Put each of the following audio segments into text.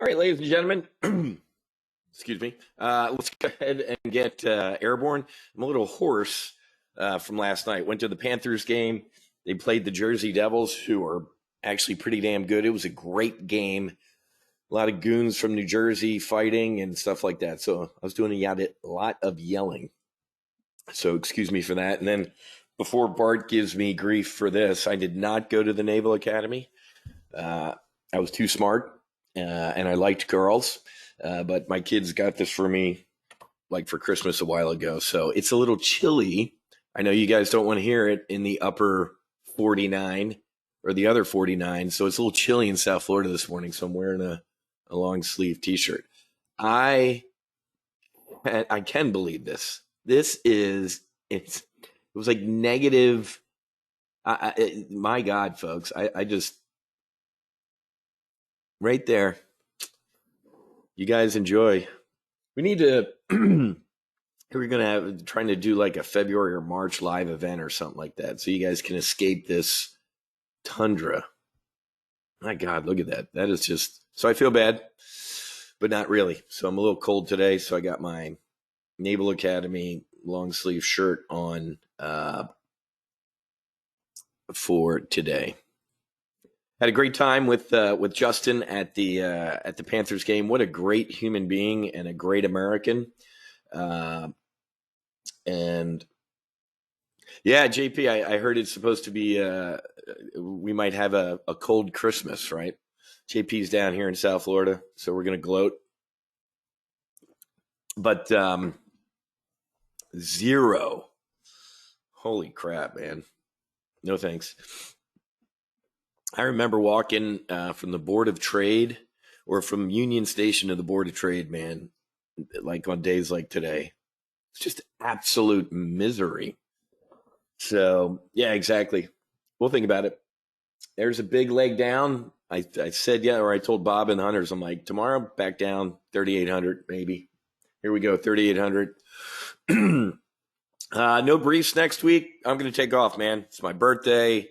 All right, ladies and gentlemen, excuse me. Let's go ahead and get airborne. I'm a little hoarse from last night. Went to the Panthers game. They played the Jersey Devils, who are actually pretty damn good. It was a great game. A lot of goons from New Jersey fighting and stuff like that. So I was doing a lot of yelling. So excuse me for that. And then before Bart gives me grief for this, I did not go to the Naval Academy. I was too smart. And I liked girls, but my kids got this for me like for Christmas a while ago. So it's a little chilly. I know you guys don't want to hear it in the upper 49 or the other 49. So it's a little chilly in South Florida this morning. So I'm wearing a long sleeve t-shirt. I can believe this. It was like negative. My God, folks, I just, right there. You guys enjoy. We need to. We're gonna trying to do like a February or March live event or something like that, so you guys can escape this tundra. My God, look at that. That is just. So I feel bad, but not really. So I'm a little cold today. So I got my Naval Academy long sleeve shirt on for today. Had a great time with Justin at the Panthers game. What a great human being and a great American. And yeah, JP, I heard it's supposed to be we might have a cold Christmas, right? JP's down here in South Florida, so we're gonna gloat. But 0. Holy crap, man. No thanks. I remember walking from the Board of Trade or from Union Station to the Board of Trade, man, like on days like today. It's just absolute misery. So, yeah, exactly. We'll think about it. There's a big leg down. I said, yeah, or I told Bob and the Hunters, I'm like, tomorrow back down 3,800 maybe. Here we go, 3,800. No briefs next week. I'm going to take off, man. It's my birthday.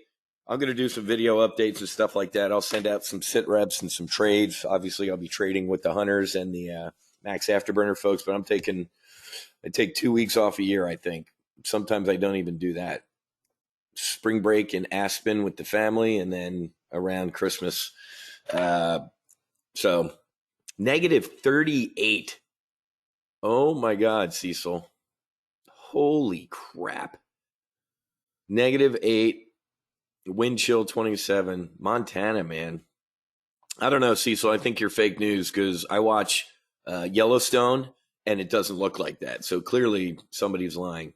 I'm going to do some video updates and stuff like that. I'll send out some sit reps and some trades. Obviously, I'll be trading with the Hunters and the Max Afterburner folks, but I take 2 weeks off a year, I think. Sometimes I don't even do that. Spring break in Aspen with the family, and then around Christmas. So, negative 38. Oh, my God, Cecil. Holy crap. Negative 8. Wind chill 27. Montana, man. I don't know, Cecil. I think you're fake news because I watch Yellowstone and it doesn't look like that. So clearly somebody's lying.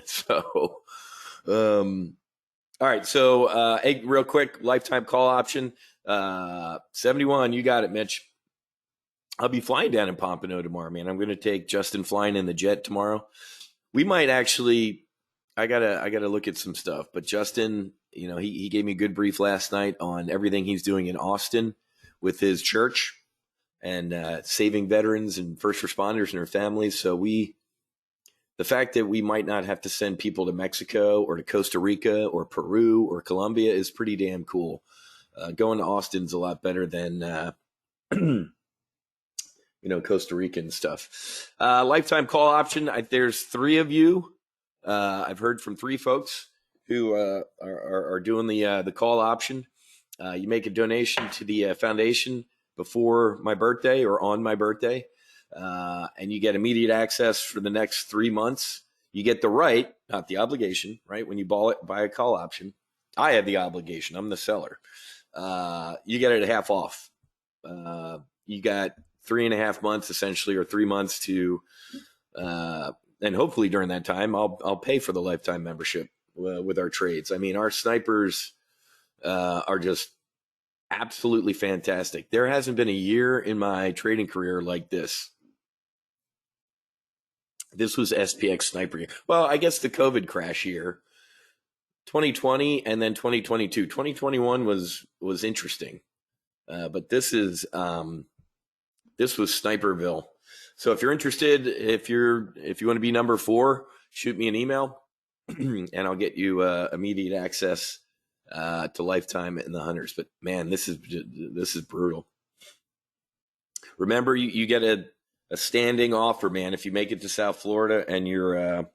So, all right. So, hey, real quick, lifetime call option. 71. You got it, Mitch. I'll be flying down in Pompano tomorrow, man. I'm going to take Justin flying in the jet tomorrow. We might actually. I gotta look at some stuff, but Justin, he gave me a good brief last night on everything he's doing in Austin with his church and saving veterans and first responders and their families. So the fact that we might not have to send people to Mexico or to Costa Rica or Peru or Colombia is pretty damn cool. Going to Austin's a lot better than Costa Rica and stuff. Lifetime call option. There's 3 of you. I've heard from 3 folks who are doing the call option. You make a donation to the foundation before my birthday or on my birthday, and you get immediate access for the next 3 months. You get the right, not the obligation, right? When you buy a call option, I have the obligation. I'm the seller. You get it at half off. You got 3.5 months essentially, or 3 months to. And hopefully during that time, I'll pay for the lifetime membership with our trades. I mean, our snipers are just absolutely fantastic. There hasn't been a year in my trading career like this. This was SPX sniper year. Well, I guess the COVID crash year, 2020, and then 2022. 2021 was interesting, but this was Sniperville. So if you're interested, if you want to be number 4, shoot me an email, and I'll get you immediate access to Lifetime and the Hunters. But man, this is brutal. Remember, you get a standing offer, man. If you make it to South Florida and you're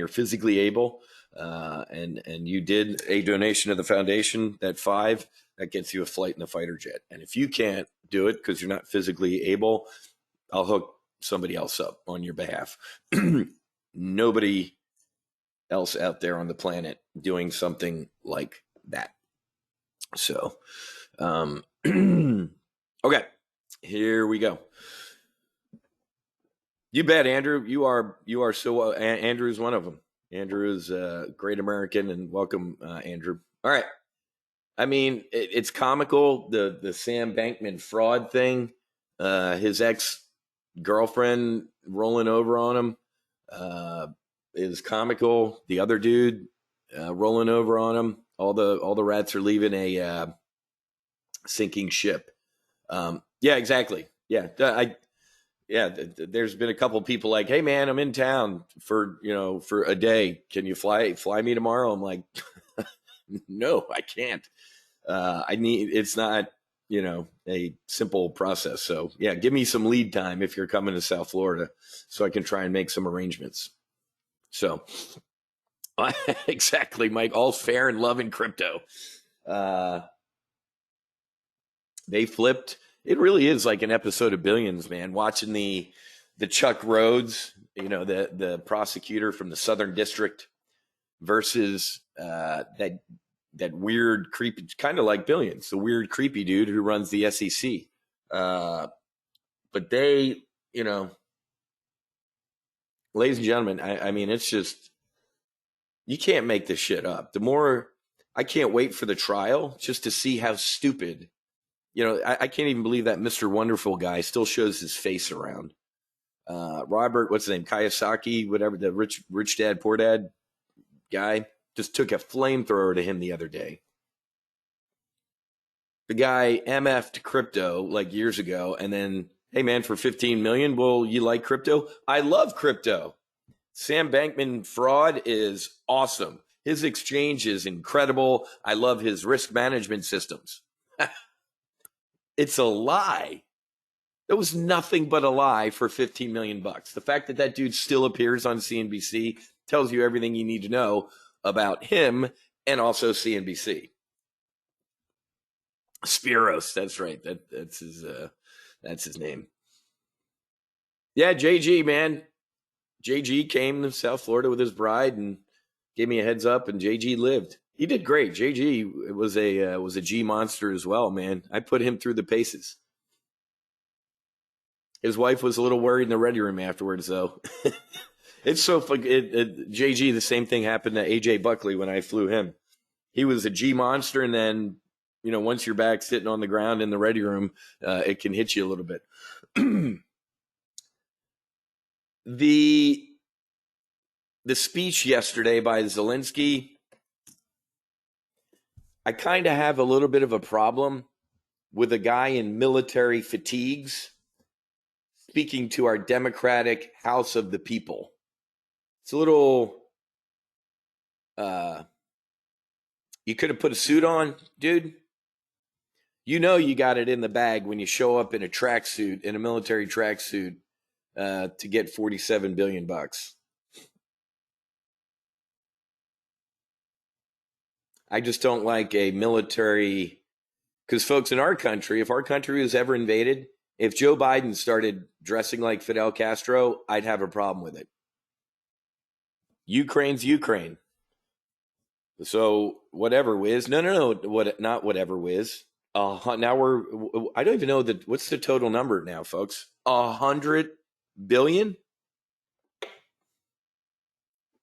physically able, and you did a donation to the foundation, that gets you a flight in the fighter jet. And if you can't do it because you're not physically able, I'll hook somebody else up on your behalf. Nobody else out there on the planet doing something like that. So, okay, here we go. You bet, Andrew. You are so. Andrew is one of them. Andrew is a great American, and welcome, Andrew. All right. I mean, it's comical, the Sam Bankman fraud thing. His ex-girlfriend rolling over on him is comical. The other dude rolling over on him. All the rats are leaving a sinking ship. Yeah, exactly. Yeah, there's been a couple people like, hey man, I'm in town for a day. Can you fly me tomorrow? I'm like, no, I can't. It's not, a simple process. So yeah, give me some lead time if you're coming to South Florida so I can try and make some arrangements. So exactly, Mike, all's fair in love and crypto. They flipped. It really is like an episode of Billions, man. Watching the Chuck Rhodes, the prosecutor from the Southern District versus that weird, creepy, kind of like Billions, the weird, creepy dude who runs the SEC. But they, ladies and gentlemen, I mean, it's just, you can't make this shit up. I can't wait for the trial just to see how stupid. I can't even believe that Mr. Wonderful guy still shows his face around. Robert, what's his name? Kiyosaki, whatever, the rich dad, poor dad guy, just took a flamethrower to him the other day. The guy MF'd crypto like years ago, and then, hey man, for 15 million, well, you like crypto? I love crypto. Sam Bankman fraud is awesome. His exchange is incredible. I love his risk management systems. It's a lie. That was nothing but a lie for 15 million bucks. The fact that dude still appears on CNBC tells you everything you need to know about him and also CNBC. Spiros, that's right. That's his name. Yeah, JG, man. JG came to South Florida with his bride and gave me a heads up, and JG lived. He did great. JG was a G monster as well, man. I put him through the paces. His wife was a little worried in the ready room afterwards, though. It's so fun. JG, the same thing happened to AJ Buckley when I flew him. He was a G monster, and then, once you're back sitting on the ground in the ready room, it can hit you a little bit. The speech yesterday by Zelensky, I kind of have a little bit of a problem with a guy in military fatigues speaking to our democratic House of the People. It's a little, you could have put a suit on, dude. You got it in the bag when you show up in a tracksuit, in a military tracksuit, to get 47 billion bucks. I just don't like a military, because folks, in our country, if our country was ever invaded, if Joe Biden started dressing like Fidel Castro, I'd have a problem with it. Ukraine's Ukraine. So whatever, Wiz. No. Not whatever, Wiz. Now I don't even know what's the total number now, folks. 100 billion?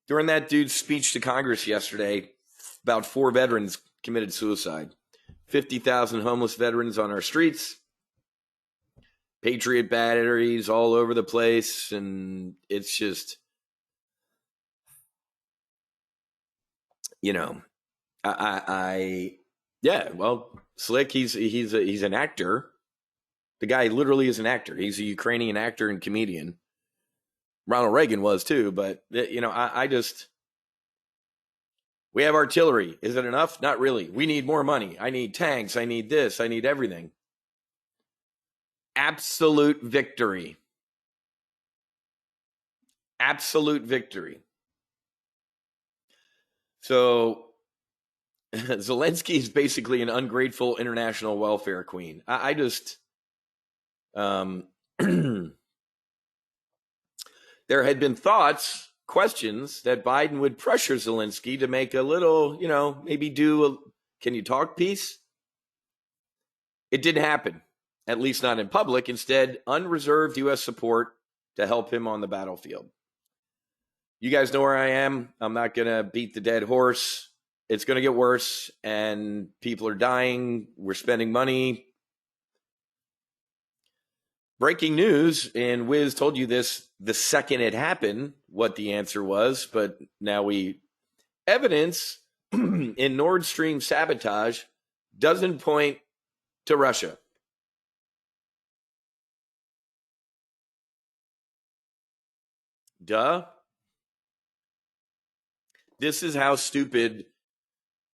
During that dude's speech to Congress yesterday, about 4 veterans committed suicide. 50,000 homeless veterans on our streets. Patriot batteries all over the place. And it's just, Slick, he's an actor. The guy literally is an actor. He's a Ukrainian actor and comedian. Ronald Reagan was too, but we have artillery. Is it enough? Not really. We need more money. I need tanks. I need this. I need everything. Absolute victory. Absolute victory. So Zelensky is basically an ungrateful international welfare queen. I just, there had been questions that Biden would pressure Zelensky to make a little, maybe do a can you talk piece? It didn't happen, at least not in public. Instead, unreserved U.S. support to help him on the battlefield. You guys know where I am. I'm not going to beat the dead horse. It's going to get worse, and people are dying. We're spending money. Breaking news, and Wiz told you this the second it happened, what the answer was, but now evidence in Nord Stream sabotage doesn't point to Russia. Duh. This is how stupid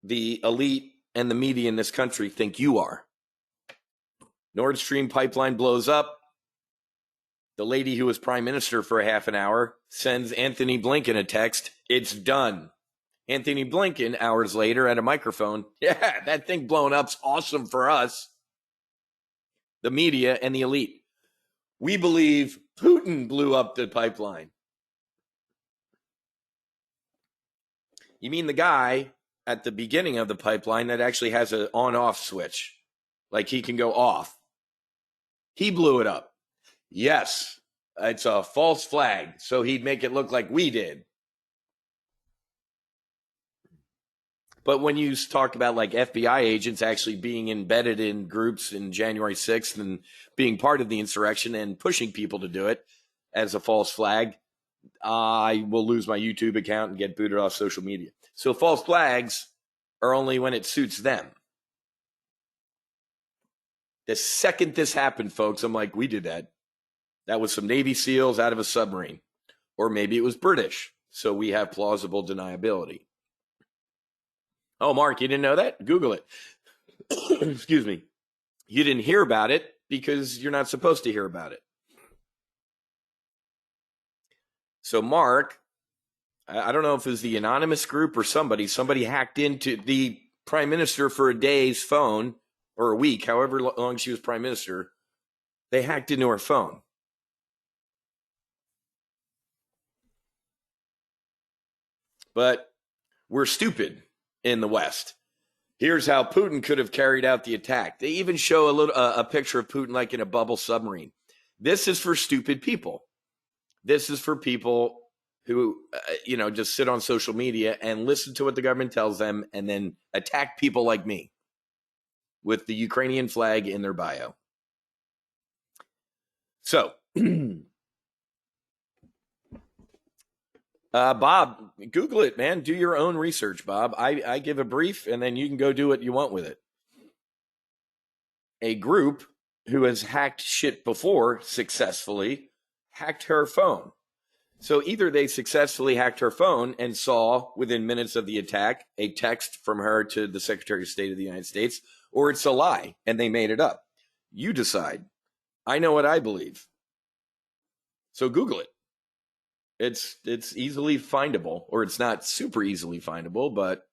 the elite and the media in this country think you are. Nord Stream pipeline blows up. The lady who was prime minister for a half an hour sends Anthony Blinken a text. It's done. Anthony Blinken, hours later, at a microphone. Yeah, that thing blowing up's awesome for us. The media and the elite. We believe Putin blew up the pipeline. You mean the guy at the beginning of the pipeline that actually has an on-off switch? Like he can go off. He blew it up. Yes, it's a false flag, so he'd make it look like we did. But when you talk about like FBI agents actually being embedded in groups in January 6th and being part of the insurrection and pushing people to do it as a false flag, I will lose my YouTube account and get booted off social media. So false flags are only when it suits them. The second this happened, folks, I'm like, we did that. That was some Navy SEALs out of a submarine. Or maybe it was British. So we have plausible deniability. Oh, Mark, you didn't know that? Google it. Excuse me. You didn't hear about it because you're not supposed to hear about it. So Mark, I don't know if it was the anonymous group or somebody hacked into the prime minister for a day's phone or a week, however long she was prime minister. They hacked into her phone. But we're stupid in the West. Here's how Putin could have carried out the attack. They even show a picture of Putin like in a bubble submarine. This is for stupid people. This is for people who, just sit on social media and listen to what the government tells them and then attack people like me with the Ukrainian flag in their bio. So, Bob, Google it, man. Do your own research, Bob. I give a brief, and then you can go do what you want with it. A group who has hacked shit before successfully hacked her phone. So either they successfully hacked her phone and saw within minutes of the attack a text from her to the Secretary of State of the United States, or it's a lie and they made it up. You decide. I know what I believe. So Google it. It's easily findable, or it's not super easily findable, but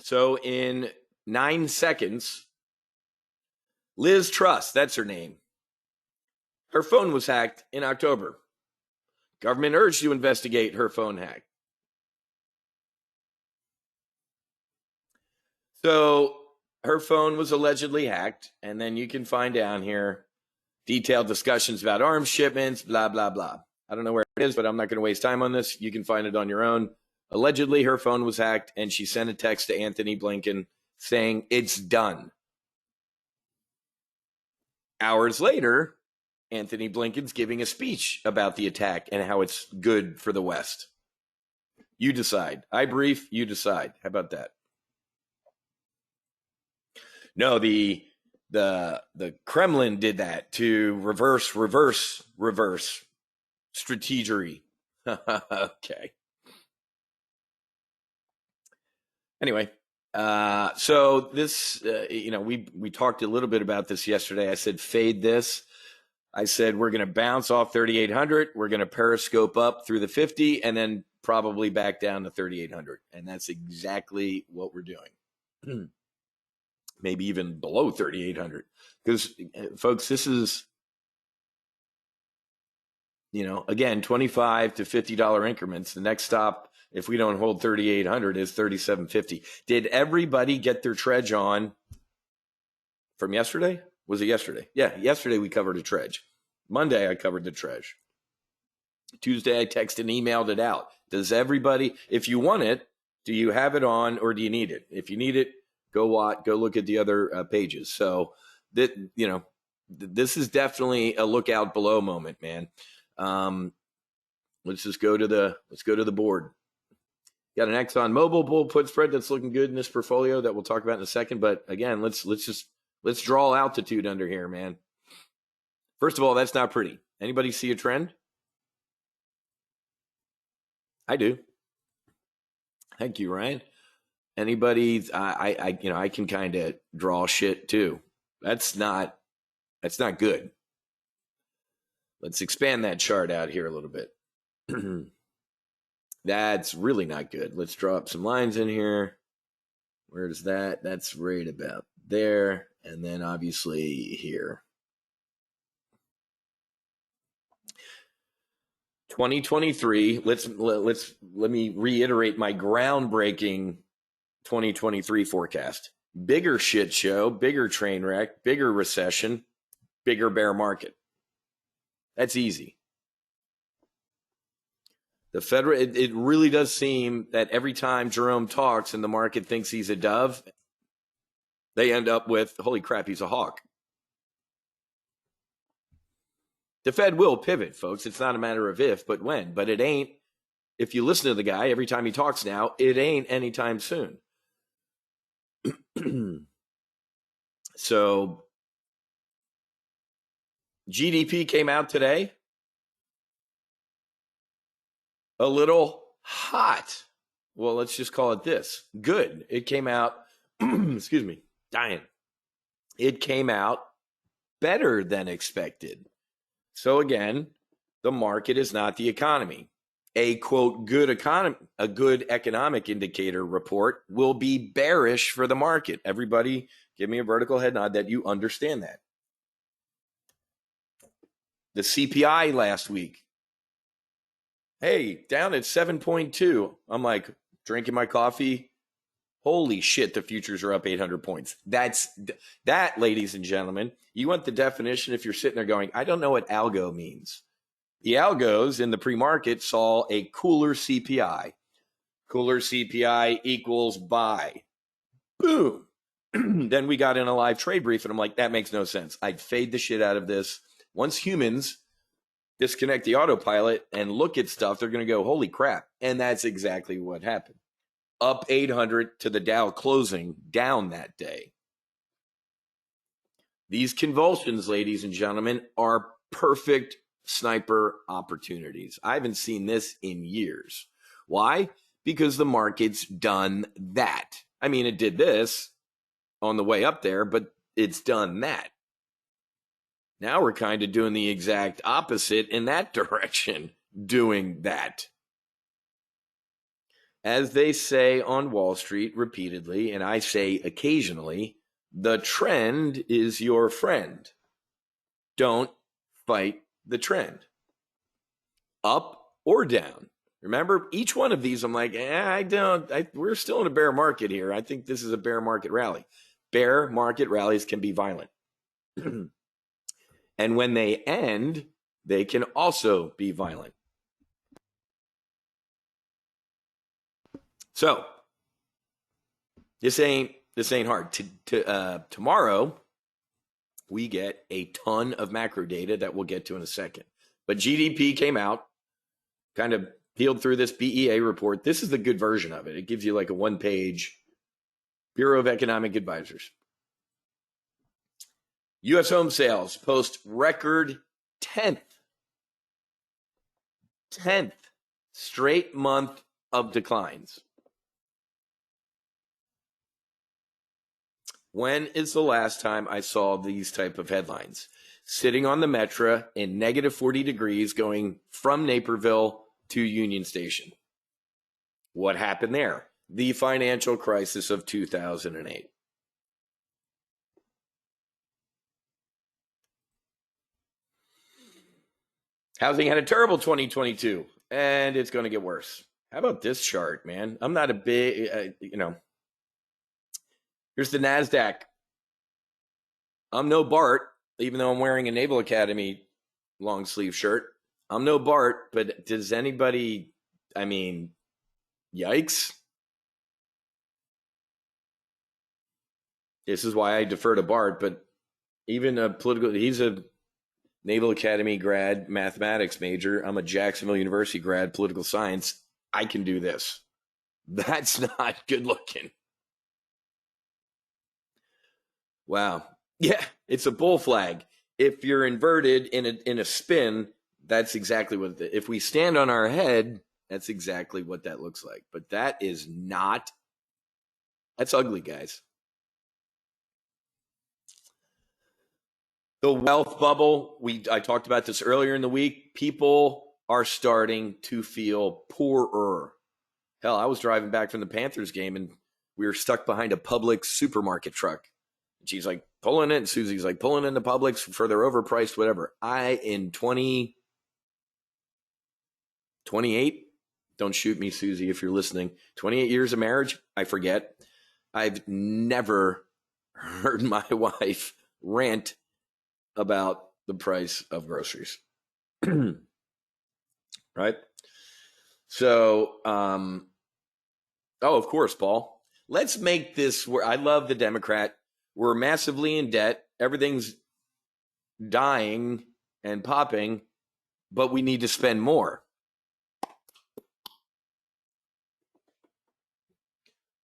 so in 9 seconds, Liz Truss, that's her name. Her phone was hacked in October. Government urged to investigate her phone hack. So her phone was allegedly hacked, and then you can find down here detailed discussions about arms shipments, blah, blah, blah. I don't know where it is, but I'm not going to waste time on this. You can find it on your own. Allegedly, her phone was hacked, and she sent a text to Anthony Blinken saying, it's done. Hours later, Anthony Blinken's giving a speech about the attack and how it's good for the West. You decide. I brief, you decide. How about that? No, the Kremlin did that to reverse strategery. Okay. Anyway, so this, we talked a little bit about this yesterday. I said fade this. I said we're going to bounce off 3,800. We're going to periscope up through the 50 and then probably back down to 3,800. And that's exactly what we're doing. Maybe even below 3,800. Because, folks, this is, again, $25 to $50 increments. The next stop, if we don't hold 3,800, is 3,750. Did everybody get their trudge on from yesterday? Was it yesterday? Yeah, yesterday we covered a trudge. Monday I covered the trudge. Tuesday I texted and emailed it out. Does everybody, if you want it, do you have it on or do you need it? If you need it, go look at the other pages. So that, this is definitely a lookout below moment, man. Let's go to the board. Got an Exxon Mobil bull put spread that's looking good in this portfolio that we'll talk about in a second. But again, let's draw altitude under here, man. First of all, that's not pretty. Anybody see a trend? I do. Thank you, Ryan. Anybody? I can kind of draw shit too. That's not good. Let's expand that chart out here a little bit. That's really not good. Let's draw up some lines in here. Where's that? That's right about there. And then obviously here. 2023, let me reiterate my groundbreaking 2023 forecast. Bigger shit show, bigger train wreck, bigger recession, bigger bear market. That's easy. The federal, it really does seem that every time Jerome talks and the market thinks he's a dove, they end up with, holy crap, he's a hawk. The Fed will pivot, folks. It's not a matter of if, but when. But it ain't, if you listen to the guy every time he talks now, it ain't anytime soon. So GDP came out today. A little hot. Well, let's just call it this. Good. It came out, excuse me, dying. It came out better than expected. So again, the market is not the economy. A quote, good economic indicator report will be bearish for the market. Everybody give me a vertical head nod that you understand that. The CPI last week, hey, down at 7.2. I'm like drinking my coffee. Holy shit, the futures are up 800 points. That, ladies and gentlemen. You want the definition if you're sitting there going, I don't know what algo means. The algos in the pre-market saw a cooler CPI. Cooler CPI equals buy. Boom. Then we got in a live trade brief, and I'm like, that makes no sense. I'd fade the shit out of this. Once humans disconnect the autopilot and look at stuff, they're going to go, holy crap. And that's exactly what happened. Up 800 to the Dow closing down that day. These convulsions, ladies and gentlemen, are perfect sniper opportunities. I haven't seen this in years. Why? Because the market's done that. I mean, it did this on the way up there, but it's done that. Now we're kind of doing the exact opposite in that direction, doing that. As they say on Wall Street repeatedly, and I say occasionally, the trend is your friend. Don't fight the trend. Up or down. Remember, each one of these, I'm like, we're still in a bear market here. I think this is a bear market rally. Bear market rallies can be violent. And when they end, they can also be violent. So this ain't hard. Tomorrow, we get a ton of macro data that we'll get to in a second. But GDP came out, kind of peeled through this BEA report. This is the good version of it. It gives you like a one-page Bureau of Economic Advisors. U.S. home sales post record 10th straight month of declines. When is the last time I saw these type of headlines? Sitting on the Metra in negative 40 degrees going from Naperville to Union Station. What happened there? The financial crisis of 2008. Housing had a terrible 2022, and it's going to get worse. How about this chart, man? I'm not a big, here's the NASDAQ. I'm no Bart, even though I'm wearing a Naval Academy long sleeve shirt. I'm no Bart, but does anybody, yikes. This is why I defer to Bart, but even he's a Naval Academy grad, mathematics major. I'm a Jacksonville University grad, political science. I can do this. That's not good looking. Wow. Yeah, it's a bull flag. If you're inverted in a spin, that's exactly what if we stand on our head, that's exactly what that looks like. But that is not, that's ugly, guys. The wealth bubble, I talked about this earlier in the week. People are starting to feel poorer. Hell, I was driving back from the Panthers game and we were stuck behind a Publix supermarket truck. And she's like pulling it, and Susie's like pulling into Publix for their overpriced whatever. In 28, don't shoot me, Susie, if you're listening. 28 years of marriage, I forget. I've never heard my wife rant about the price of groceries. Right? So, of course, Paul. Let's make this where I love the Democrat. We're massively in debt. Everything's dying and popping, but we need to spend more.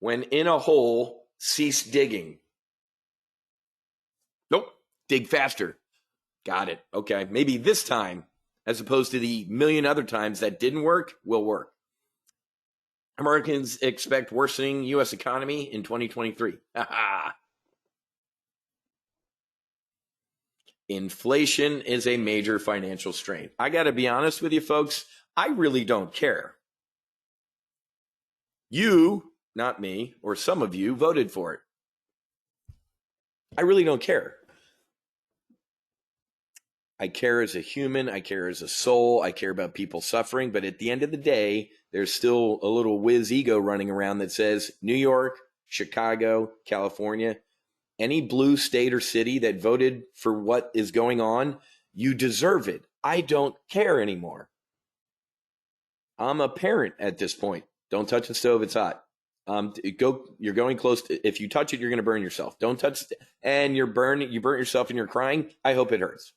When in a hole, cease digging. Nope. Dig faster. Got it. Okay. Maybe this time, as opposed to the million other times that didn't work, will work. Americans expect worsening U.S. economy in 2023. Inflation is a major financial strain. I got to be honest with you, folks. I really don't care. You, not me, or some of you voted for it. I really don't care. I care as a human. I care as a soul. I care about people suffering. But at the end of the day, there's still a little whiz ego running around that says New York, Chicago, California, any blue state or city that voted for what is going on, you deserve it. I don't care anymore. I'm a parent at this point. Don't touch the stove. It's hot. You're going close to, if you touch it, you're going to burn yourself. Don't touch it. And you burn yourself and you're crying. I hope it hurts.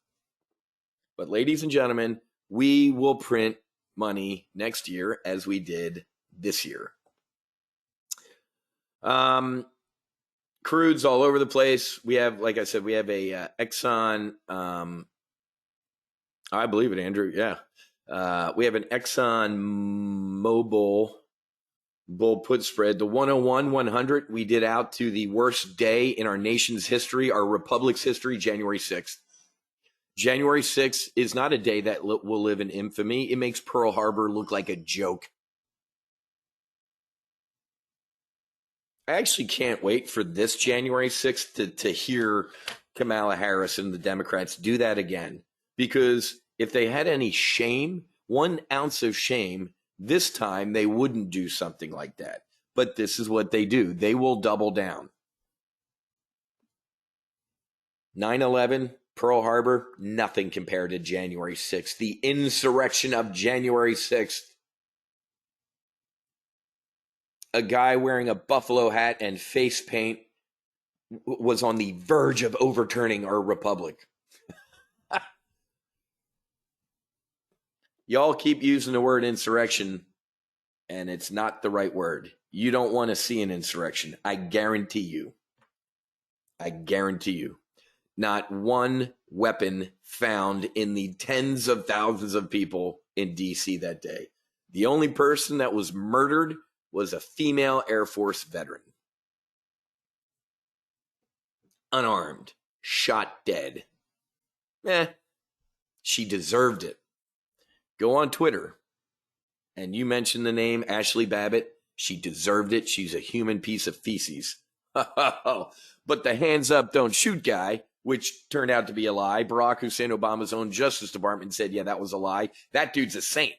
But ladies and gentlemen, we will print money next year as we did this year. Crude's all over the place. We have, like I said, we have a Exxon. I believe it, Andrew. Yeah. We have an Exxon Mobil bull put spread. The 101-100 we did out to the worst day in our nation's history, our republic's history, January 6th. January 6th is not a day that will live in infamy. It makes Pearl Harbor look like a joke. I actually can't wait for this January 6th to hear Kamala Harris and the Democrats do that again. Because if they had any shame, 1 ounce of shame, this time they wouldn't do something like that. But this is what they do. They will double down. 9/11, Pearl Harbor, nothing compared to January 6th. The insurrection of January 6th. A guy wearing a buffalo hat and face paint was on the verge of overturning our republic. Y'all keep using the word insurrection, and it's not the right word. You don't want to see an insurrection. I guarantee you. I guarantee you. Not one weapon found in the tens of thousands of people in D.C. that day. The only person that was murdered was a female Air Force veteran. Unarmed, shot dead. She deserved it. Go on Twitter and you mention the name Ashley Babbitt. She deserved it. She's a human piece of feces. But the hands up, don't shoot guy, which turned out to be a lie. Barack Hussein Obama's own Justice Department said, yeah, that was a lie. That dude's a saint.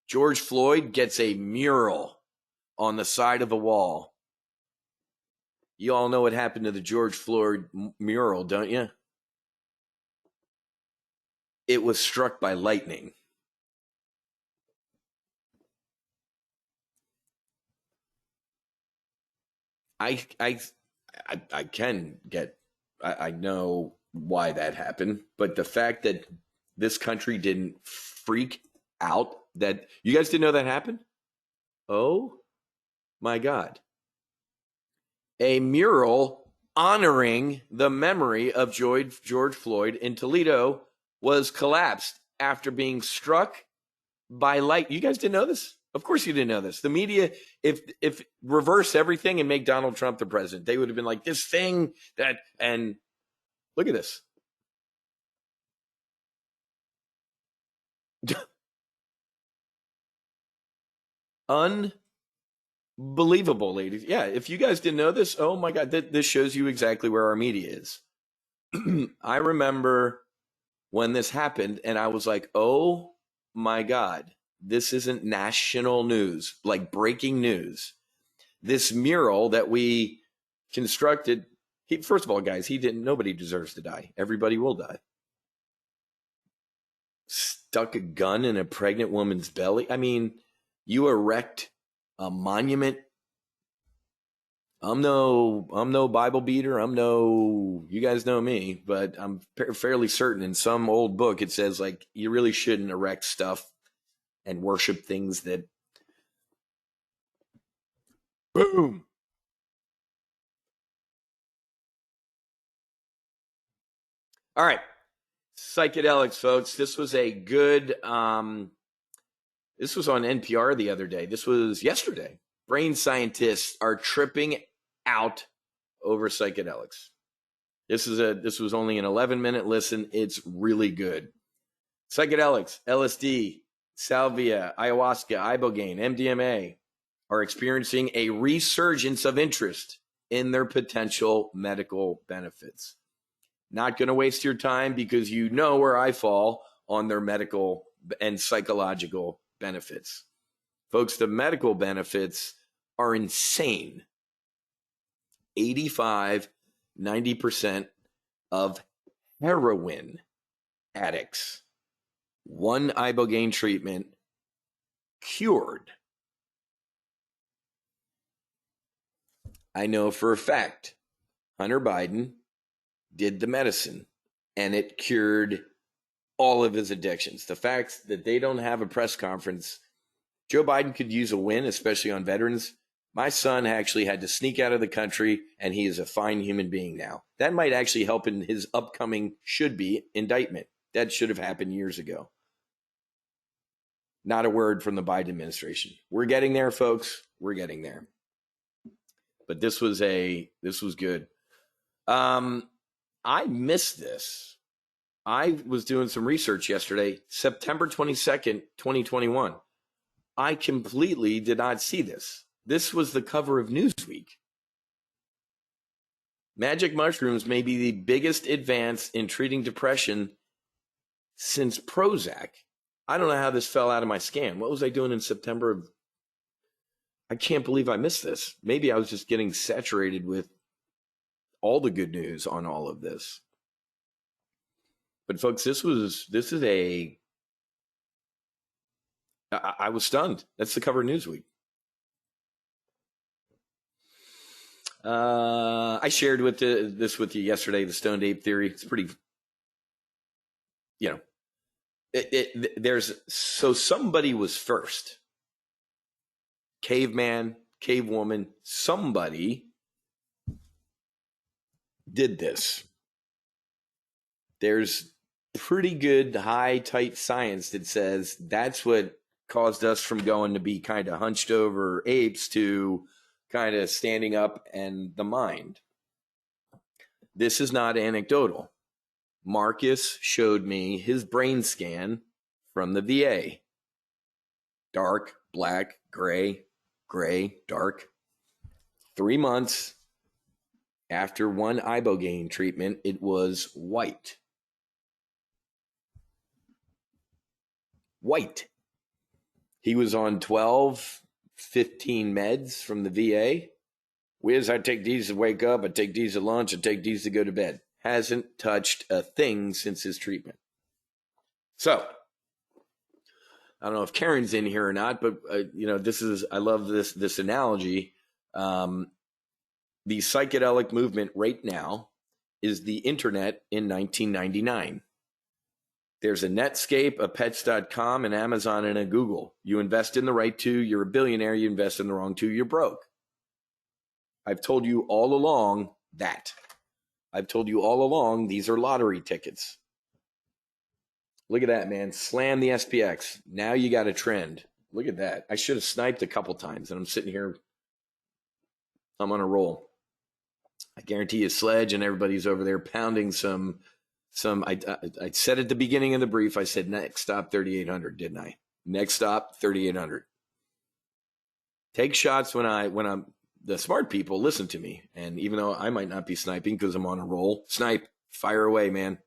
George Floyd gets a mural on the side of the wall. You all know what happened to the George Floyd mural, don't you? It was struck by lightning. I can get, I know why that happened, but the fact that this country didn't freak out, that you guys didn't know that happened? Oh my God. A mural honoring the memory of George Floyd in Toledo was collapsed after being struck by light. You guys didn't know this? Of course you didn't know this. The media, if reverse everything and make Donald Trump the president, they would have been like, this thing that, and look at this. Unbelievable, ladies. Yeah, if you guys didn't know this, oh my God, this shows you exactly where our media is. I remember when this happened and I was like, oh my God, this isn't national news, like breaking news. This mural that we constructed, first of all, guys, nobody deserves to die. Everybody will die. Stuck a gun in a pregnant woman's belly. I mean, you erect a monument. I'm no Bible beater. You guys know me, but I'm fairly certain in some old book it says like you really shouldn't erect stuff and worship things that, boom. All right. Psychedelics, folks. This was a good, this was on NPR the other day. This was yesterday. Brain scientists are tripping out over psychedelics. This was only an 11-minute listen. It's really good. Psychedelics, LSD, salvia, ayahuasca, ibogaine, MDMA are experiencing a resurgence of interest in their potential medical benefits. Not going to waste your time because you know where I fall on their medical and psychological benefits. Folks, the medical benefits are insane. 85, 90% of heroin addicts, one ibogaine treatment, cured. I know for a fact Hunter Biden did the medicine and it cured all of his addictions. The fact that they don't have a press conference, Joe Biden could use a win, especially on veterans. My son actually had to sneak out of the country and he is a fine human being now. That might actually help in his upcoming should-be indictment. That should have happened years ago. Not a word from the Biden administration. We're getting there, folks. We're getting there. But this was good. I missed this. I was doing some research yesterday, September 22nd, 2021. I completely did not see this. This was the cover of Newsweek. Magic mushrooms may be the biggest advance in treating depression since Prozac. I don't know how this fell out of my scan. What was I doing in September? I can't believe I missed this. Maybe I was just getting saturated with all the good news on all of this. But folks, I was stunned. That's the cover of Newsweek. I shared this with you yesterday, the stoned ape theory. It's pretty, somebody was first. Caveman, cavewoman, somebody did this. There's pretty good, high, tight science that says that's what caused us from going to be kind of hunched over apes to kind of standing up and the mind. This is not anecdotal. Marcus showed me his brain scan from the VA. Dark, black, gray, dark. 3 months after one ibogaine treatment, it was white. White. He was on 12, 15 meds from the VA. Wiz, I take these to wake up, I take these at lunch, I take these to go to bed. Hasn't touched a thing since his treatment. So, I don't know if Karen's in here or not, but I love this analogy. The psychedelic movement right now is the internet in 1999. There's a Netscape, a Pets.com, an Amazon, and a Google. You invest in the right two, you're a billionaire. You invest in the wrong two, you're broke. I've told you all along that. I've told you all along these are lottery tickets. Look at that, man. Slam the SPX. Now you got a trend. Look at that. I should have sniped a couple times, and I'm sitting here. I'm on a roll. I guarantee you Sledge and everybody's over there pounding some I said at the beginning of the brief, I said next stop 3,800, didn't I? Next stop 3,800. Take shots when I'm the smart people listen to me. And even though I might not be sniping because I'm on a roll, snipe, fire away, man.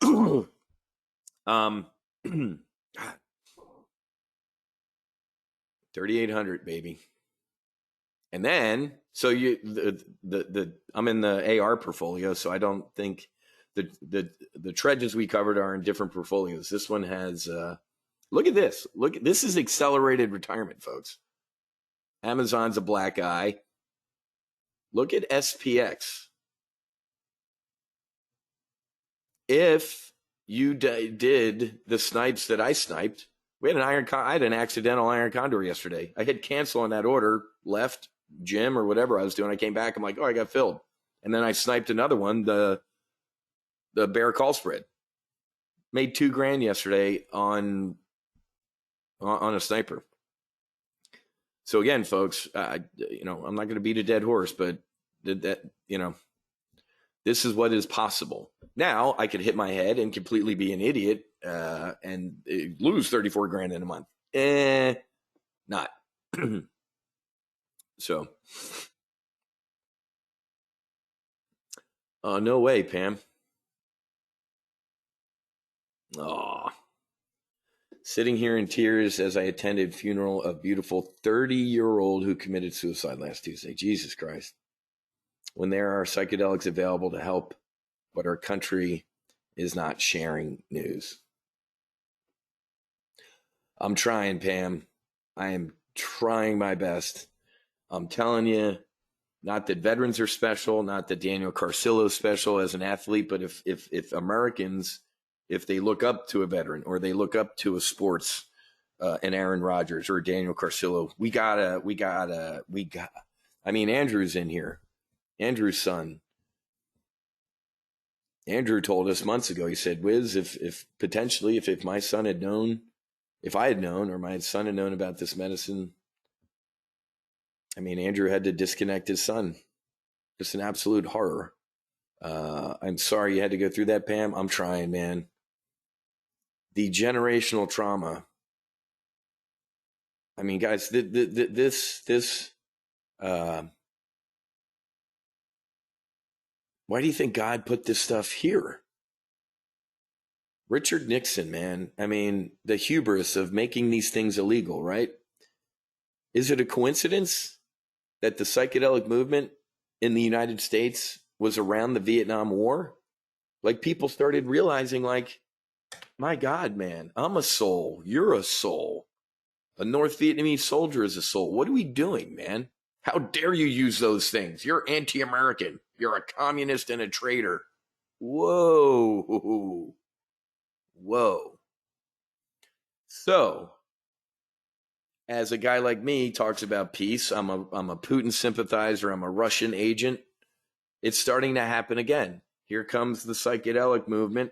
3,800, baby. And then, so I'm in the AR portfolio, so I don't think the treads we covered are in different portfolios. This one has, look at this. This is accelerated retirement, folks. Amazon's a black eye. Look at SPX. If you did the snipes that I sniped, I had an accidental iron condor yesterday. I hit cancel on that order, left gym or whatever I was doing. I came back. I'm like, oh, I got filled. And then I sniped another one, the bear call spread. Made $2,000 yesterday on a sniper. So again, folks, I'm not going to beat a dead horse, but this is what is possible. Now I could hit my head and completely be an idiot and lose $34,000 in a month. Not. So, no way, Pam. Oh, sitting here in tears as I attended funeral of beautiful 30-year-old who committed suicide last Tuesday. Jesus Christ. When there are psychedelics available to help, but our country is not sharing news. I'm trying, Pam. I am trying my best. I'm telling you, not that veterans are special, not that Daniel Carcillo is special as an athlete, but if Americans, if they look up to a veteran or they look up to a sports, an Aaron Rodgers or Daniel Carcillo, we got. I mean, Andrew's in here. Andrew's son. Andrew told us months ago, he said, Wiz, if potentially, if my son had known, if I had known or my son had known about this medicine, I mean, Andrew had to disconnect his son. Just an absolute horror. I'm sorry you had to go through that, Pam. I'm trying, man. The generational trauma. I mean, guys, why do you think God put this stuff here? Richard Nixon, man. I mean, the hubris of making these things illegal, right? Is it a coincidence that the psychedelic movement in the United States was around the Vietnam War? Like, people started realizing, like, my God, man, I'm a soul. You're a soul. A North Vietnamese soldier is a soul. What are we doing, man? How dare you use those things? You're anti-American. You're a communist and a traitor. Whoa. Whoa. So, as a guy like me talks about peace, I'm a Putin sympathizer. I'm a Russian agent. It's starting to happen again. Here comes the psychedelic movement.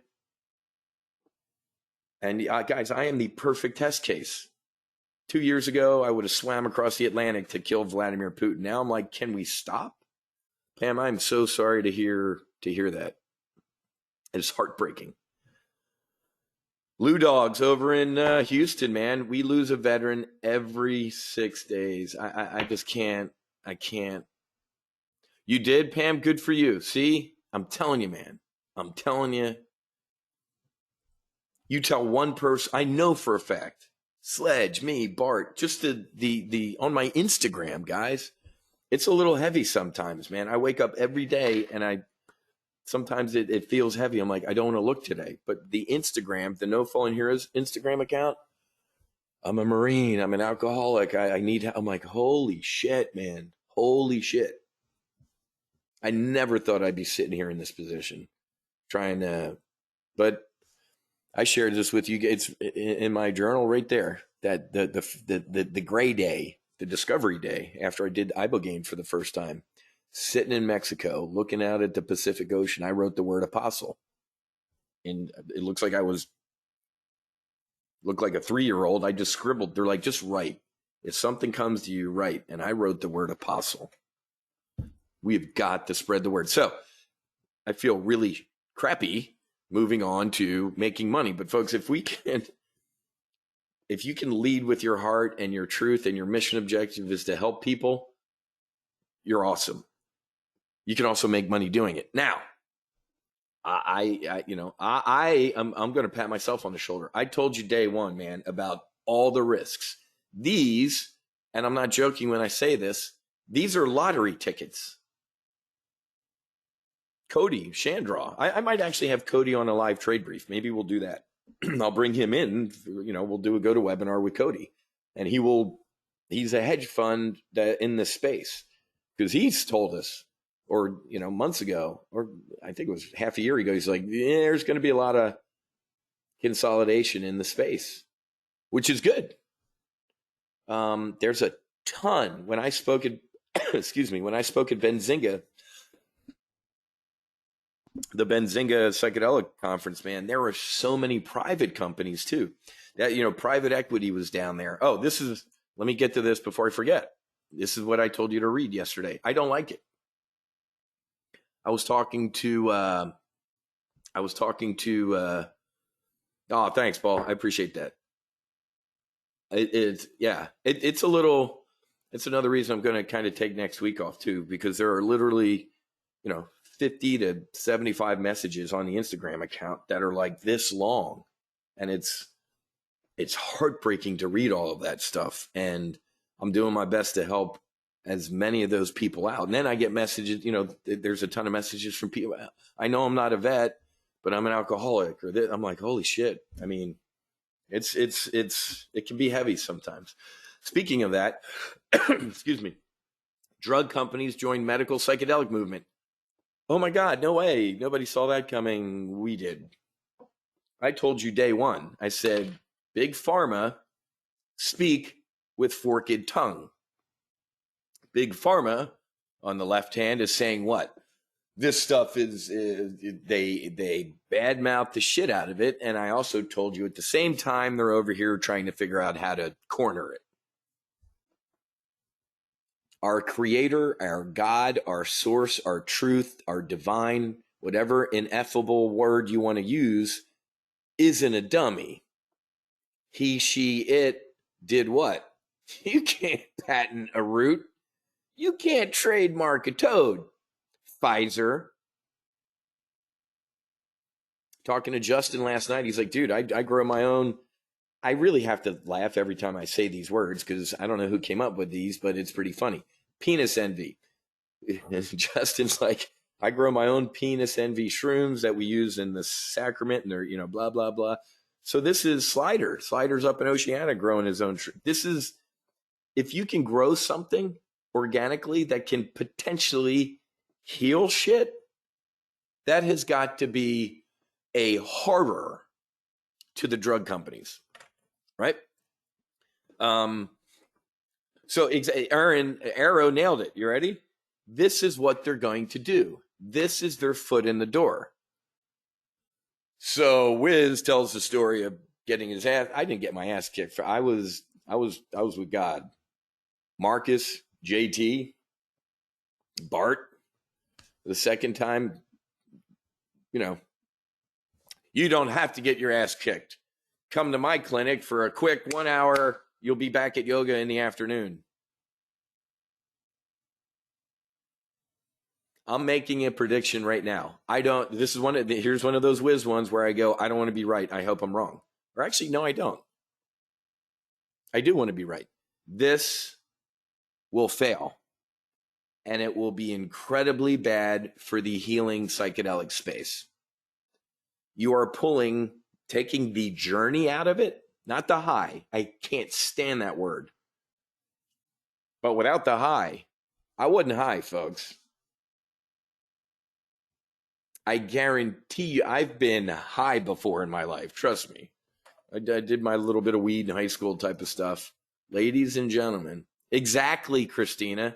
And guys, I am the perfect test case. 2 years ago, I would have swam across the Atlantic to kill Vladimir Putin. Now I'm like, can we stop? Pam, I'm so sorry to hear that. It's heartbreaking. Lou Dogs over in Houston, man. We lose a veteran every 6 days. I just can't. I can't. You did, Pam? Good for you. See? I'm telling you, man. I'm telling you. You tell one person, I know for a fact. Sledge, me, Bart, just the on my Instagram, guys. It's a little heavy sometimes, man. I wake up every day and sometimes it feels heavy. I'm like, I don't want to look today. But the Instagram, the No Fallen Heroes Instagram account, I'm a Marine. I'm an alcoholic. I'm like, holy shit, man. Holy shit. I never thought I'd be sitting here in this position trying to, but I shared this with you. It's in my journal right there, that the gray day, the discovery day after I did Ibogaine for the first time. Sitting in Mexico, looking out at the Pacific Ocean, I wrote the word apostle. And it looked like a 3-year-old. I just scribbled. They're like, just write. If something comes to you, write. And I wrote the word apostle. We've got to spread the word. So I feel really crappy moving on to making money. But folks, if you can lead with your heart and your truth, and your mission objective is to help people, you're awesome. You can also make money doing it. Now, I'm going to pat myself on the shoulder. I told you day one, man, about all the risks. These, and I'm not joking when I say this, these are lottery tickets. Cody Chandraw. I might actually have Cody on a live trade brief. Maybe we'll do that. I'll bring him in. We'll do a GoToWebinar with Cody, and he's a hedge fund in this space, because he's told us, or months ago, or I think it was half a year ago, he's like, there's going to be a lot of consolidation in the space, which is good. There's a ton. When I spoke at Benzinga, the Benzinga Psychedelic Conference, man, there were so many private companies too. That, private equity was down there. Oh, let me get to this before I forget. This is what I told you to read yesterday. I don't like it. I was talking to oh, thanks, Paul. I appreciate that. It's another reason I'm going to kind of take next week off too, because there are literally, 50 to 75 messages on the Instagram account that are like this long. And it's heartbreaking to read all of that stuff. And I'm doing my best to help as many of those people out. And then I get messages, there's a ton of messages from people. I know I'm not a vet, but I'm an alcoholic, or I'm like, holy shit. I mean, it can be heavy sometimes. Speaking of that, excuse me, drug companies join medical psychedelic movement. Oh my God, no way. Nobody saw that coming. We did. I told you day one. I said, Big Pharma speak with forked tongue. Big Pharma on the left hand is saying what? This stuff is they badmouth the shit out of it. And I also told you at the same time, they're over here trying to figure out how to corner it. Our creator, our God, our source, our truth, our divine, whatever ineffable word you want to use, isn't a dummy. He, she, it did what? You can't patent a root. You can't trademark a toad. Pfizer. Talking to Justin last night, he's like, dude, I grow my own. I really have to laugh every time I say these words, because I don't know who came up with these, but it's pretty funny. Penis envy. Justin's like, I grow my own penis envy shrooms that we use in the sacrament, and they're, blah, blah, blah. So this is Slider. Slider's up in Oceana growing his own. This is, if you can grow something organically that can potentially heal shit, that has got to be a horror to the drug companies, right? So Arrow nailed it. You ready? This is what they're going to do. This is their foot in the door. So Wiz tells the story of getting his ass. I didn't get my ass kicked. I was with God. Marcus, JT, Bart. The second time, you don't have to get your ass kicked. Come to my clinic for a quick 1 hour. You'll be back at yoga in the afternoon. I'm making a prediction right now. Here's one of those whiz ones where I go, I don't want to be right. I hope I'm wrong. Or actually, no, I don't. I do want to be right. This will fail. And it will be incredibly bad for the healing psychedelic space. You are taking the journey out of it, not the high. I can't stand that word. But without the high, I wasn't high, folks. I guarantee you, I've been high before in my life. Trust me. I did my little bit of weed in high school type of stuff. Ladies and gentlemen. Exactly, Christina.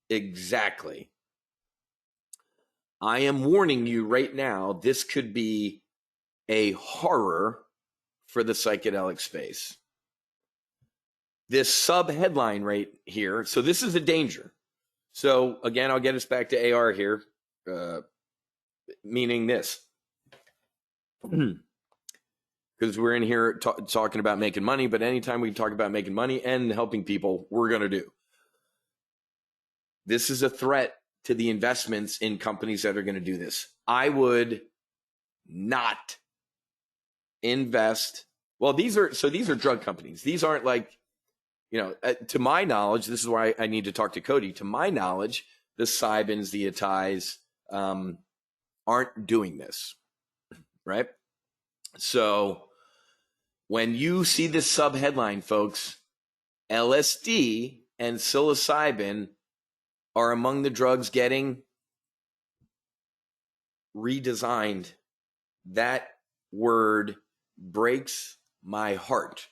Exactly. I am warning you right now, this could be a horror for the psychedelic space. This sub-headline right here, so this is a danger. So again, I'll get us back to AR here, meaning this. Because we're in here talking about making money, but anytime we talk about making money and helping people, we're going to do. This is a threat to the investments in companies that are going to do this. I would not invest. Well, these are drug companies. These aren't like, to my knowledge, this is why I need to talk to Cody. To my knowledge, the Cybins, the Atais aren't doing this, right? So when you see this sub headline, folks, LSD and psilocybin are among the drugs getting redesigned. That word breaks my heart.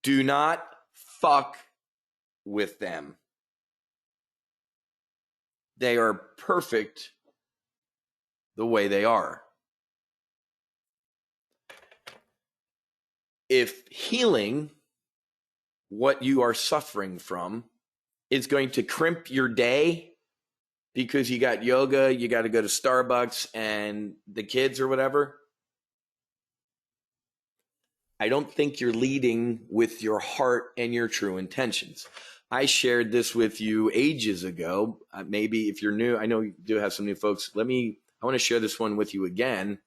Do not fuck with them. They are perfect the way they are. If healing what you are suffering from is going to crimp your day because you got yoga, you got to go to Starbucks and the kids or whatever, I don't think you're leading with your heart and your true intentions. I shared this with you ages ago. Maybe if you're new, I know you do have some new folks. I want to share this one with you again.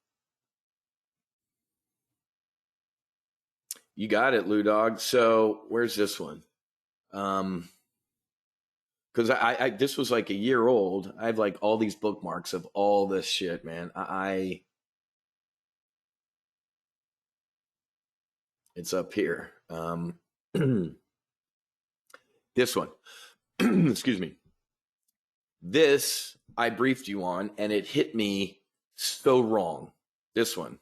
You got it, Lou Dog. So where's this one? Because I this was like a year old. I have like all these bookmarks of all this shit, man. It's up here. This one. Excuse me. This I briefed you on, and it hit me so wrong. This one.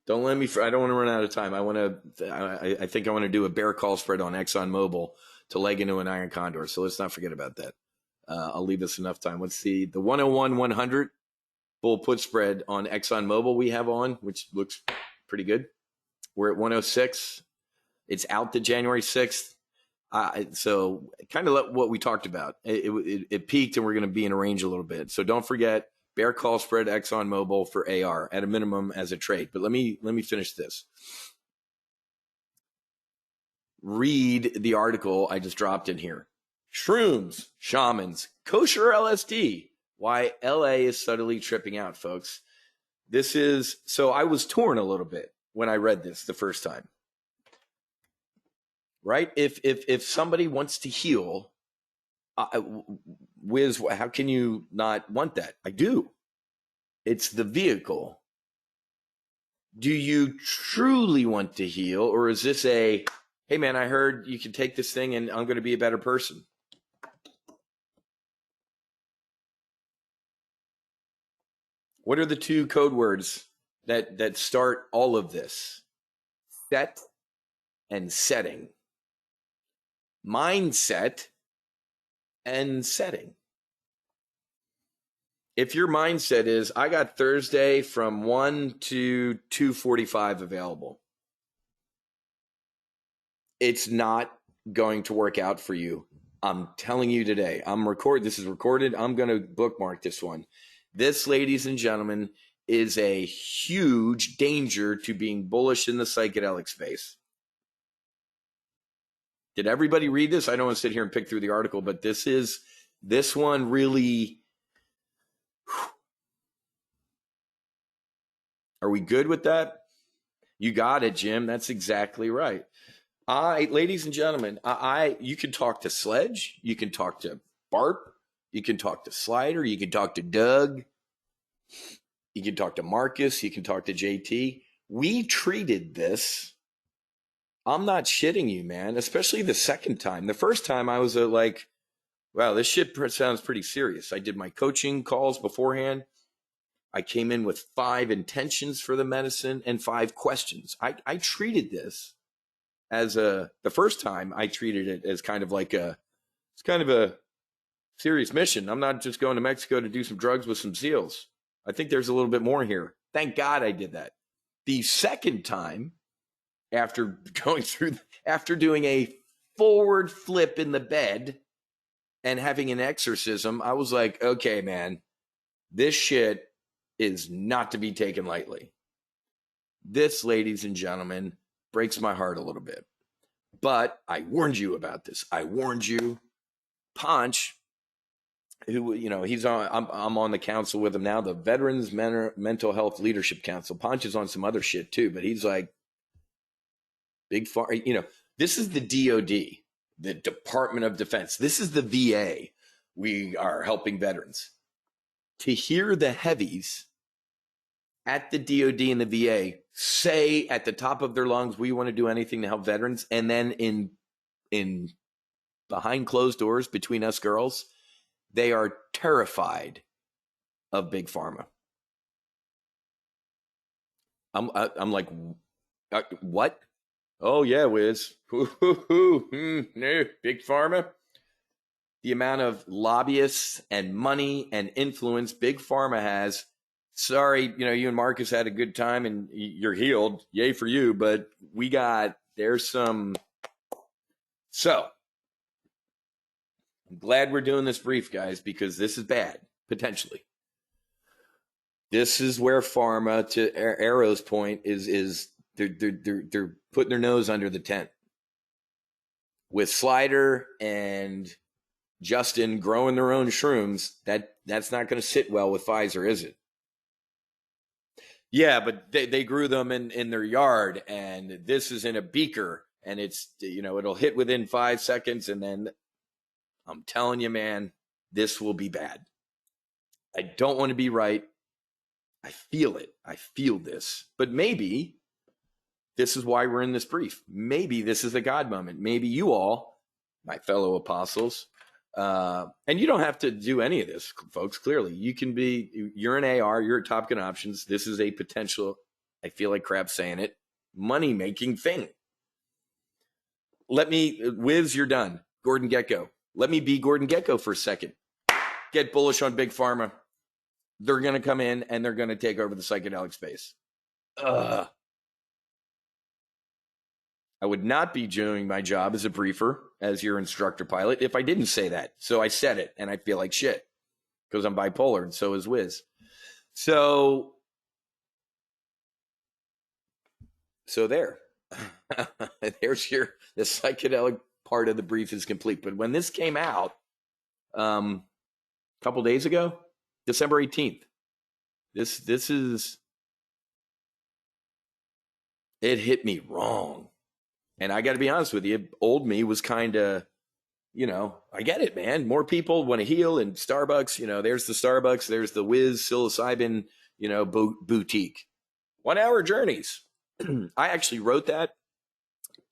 Don't let me. I don't want to run out of time. I think I want to do a bear call spread on ExxonMobil to leg into an iron condor. So let's not forget about that. I'll leave us enough time. Let's see the 101-100 bull put spread on ExxonMobil we have on, which looks pretty good. We're at 106. It's out to January 6th. So kind of what we talked about. It peaked, and we're going to be in a range a little bit. So don't forget. Bear call spread ExxonMobil for AR at a minimum as a trade. But let me finish this. Read the article I just dropped in here. Shrooms, shamans, kosher LSD. Why LA is subtly tripping out, folks. So I was torn a little bit when I read this the first time. Right? If somebody wants to heal, Wiz, how can you not want that? I do. It's the vehicle. Do you truly want to heal, or is this hey man, I heard you can take this thing and I'm going to be a better person? What are the two code words that start all of this? Set and setting. Mindset and setting. If your mindset is, I got Thursday from 1 to 2:45 available, it's not going to work out for you. I'm telling you today. This is recorded. I'm going to bookmark this one. This, ladies and gentlemen, is a huge danger to being bullish in the psychedelic space. Did everybody read this? I don't want to sit here and pick through the article, but this one really. Are we good with that? You got it, Jim. That's exactly right. Ladies and gentlemen, you can talk to Sledge, you can talk to Bart, you can talk to Slider, you can talk to Doug, you can talk to Marcus, you can talk to JT. We treated this. I'm not shitting you, man, especially the second time. The first time I was like, wow, this shit sounds pretty serious. I did my coaching calls beforehand. I came in with 5 intentions for the medicine and 5 questions. I treated this as the first time I treated it as kind of like it's kind of a serious mission. I'm not just going to Mexico to do some drugs with some SEALs. I think there's a little bit more here. Thank God I did that. The second time, after doing a forward flip in the bed and having an exorcism, I was like, okay, man, this shit is not to be taken lightly. This, ladies and gentlemen, breaks my heart a little bit. But I warned you about this. I warned you. Ponch, who, he's on, I'm on the council with him now, the Veterans Mental Health Leadership Council. Ponch is on some other shit too, but he's like, big Pharma, this is the DOD, the Department of Defense. This is the VA. We are helping veterans. To hear the heavies at the DOD and the VA say at the top of their lungs, we want to do anything to help veterans, and then in behind closed doors between us girls, they are terrified of big pharma. I'm like, what? Oh yeah, Wiz. No, big pharma. The amount of lobbyists and money and influence big pharma has. Sorry, you and Marcus had a good time and you're healed. Yay for you. But there's some. So I'm glad we're doing this brief, guys, because this is bad, potentially. This is where pharma, to Arrow's point, is they're putting their nose under the tent. With Slider and Justin growing their own shrooms, that's not going to sit well with Pfizer, is it? Yeah, but they grew them in their yard, and this is in a beaker, and it's, it'll hit within 5 seconds, and then I'm telling you, man, this will be bad. I don't want to be right. I feel it. I feel this. But maybe this is why we're in this brief. Maybe this is a God moment. Maybe you all, my fellow apostles, and you don't have to do any of this, folks. Clearly, you're an AR, you're at Top Gun Options. This is a potential, I feel like crap saying it, money-making thing. Wiz, you're done. Gordon Gekko. Let me be Gordon Gekko for a second. Get bullish on big pharma. They're going to come in and they're going to take over the psychedelic space. I would not be doing my job as a briefer, as your instructor pilot, if I didn't say that. So I said it, and I feel like shit because I'm bipolar, and so is Wiz. So there. There's the psychedelic part of the brief is complete. But when this came out a couple days ago, December 18th, it hit me wrong. And I got to be honest with you, old me was kind of, I get it, man. More people want to heal, and Starbucks, there's the Starbucks, there's the Wiz psilocybin, boutique. 1 hour journeys. I actually wrote that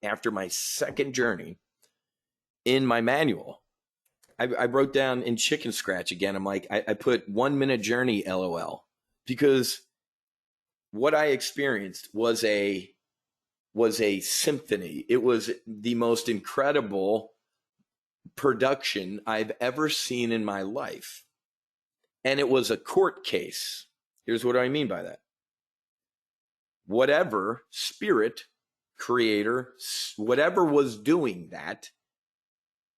after my second journey in my manual. I wrote down in chicken scratch again. I'm like, I put 1 minute journey, LOL, because what I experienced was a symphony. It was the most incredible production I've ever seen in my life. And it was a court case. Here's what I mean by that. Whatever spirit, creator, whatever was doing that,